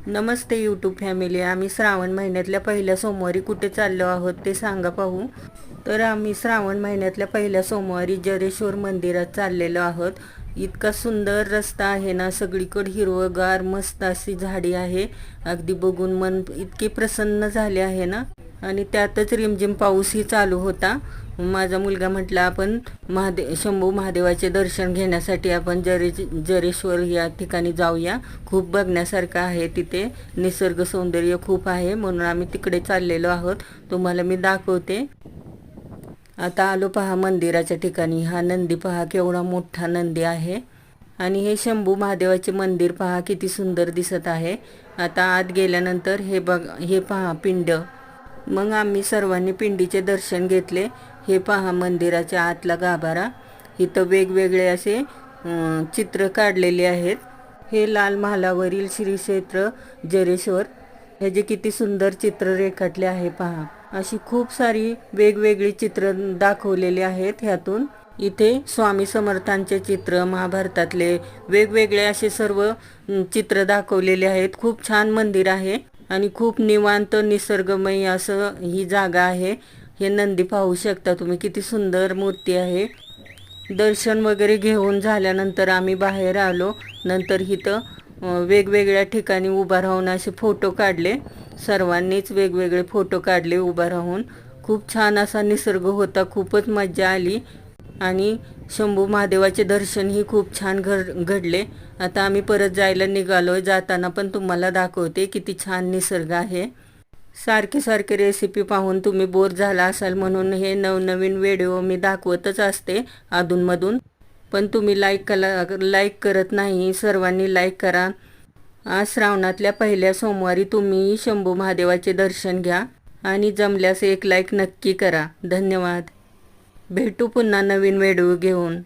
नमस्ते YouTube family. आम्ही श्रावण महिन्यातल्या पहिल्या सोमवारी कुठे चाललो आहोत ते सांगा पाहू. तर आम्ही श्रावण महिन्यातल्या पहिल्या सोमवारी जरेश्वर मंदिरात चाललेलो आहोत. इतका सुंदर रस्ता आहे ना, सगळीकडे हिरवगार मस्त अशी झाडी आहे. अगदी बघून मन इतके प्रसन्न झाले आहे ना. आणि त्यातच रिमझिम पाऊसही चालू होता. माझा मुलगा म्हटला आपण शंभू महादेवाचे दर्शन घेण्यासाठी आपण जरेश्वर या ठिकाणी जाऊया. खूप बघण्यासारखं आहे, तिथे निसर्ग सौंदर्य खूप आहे, म्हणून आम्ही तिकडे चाललेलो आहोत. तुम्हाला मी दाखवते. आता आलो पहा मंदिराच्या ठिकाणी. हा नंदी पहा, केवढा मोठा नंदी आहे. आणि हे शंभू महादेवाचे मंदिर पहा किती सुंदर दिसत आहे. आता आत गेल्यानंतर हे पहा पिंड. मग आम्ही सर्वांनी पिंडीचे दर्शन घेतले. हे पहा मंदिराच्या आतला गाभारा. इथं वेगवेगळे असे चित्र काढलेले आहेत. हे लाल महालावरील श्री क्षेत्र जरेश्वर, ह्याचे किती सुंदर चित्र रेखाटले आहे पहा. अशी खूप सारी वेगवेगळी चित्र दाखवलेली आहेत ह्यातून. इथे स्वामी समर्थांचे चित्र, महाभारतातले वेगवेगळे असे सर्व चित्र दाखवलेले आहेत. खूप छान मंदिर आहे आणि खूप निवांत निसर्गमय असं ही जागा आहे. हे नंदी पाहू शकता तुम्ही, किती सुंदर मूर्ती आहे. दर्शन वगैरे घेऊन झाल्यानंतर आम्ही बाहेर आलो. नंतर इथं वेगवेगळ्या ठिकाणी उभा राहून असे फोटो काढले. सर्वांनीच वेगवेगळे फोटो काढले उभा राहून. खूप छान असा निसर्ग होता. खूपच मजा आली आणि शंभू महादेवाचे दर्शनही खूप छान घडले. आता आम्ही परत जायला निघालो. जाताना पण तुम्हाला दाखवते किती छान निसर्ग आहे. सारखे सारखे रेसिपी पाहून तुम्ही बोर झाला असाल म्हणून हे नवनवीन व्हिडिओ मी दाखवतच असते अधूनमधून. पण तुम्ही लाईक करत नाही. सर्वांनी लाईक करा. आज श्रावणातल्या पहिल्या सोमवारी तुम्ही शंभू महादेवाचे दर्शन घ्या आणि जमल्यास एक लाईक नक्की करा. धन्यवाद. भेटू पुन्हा नवीन व्हिडिओ घेऊन.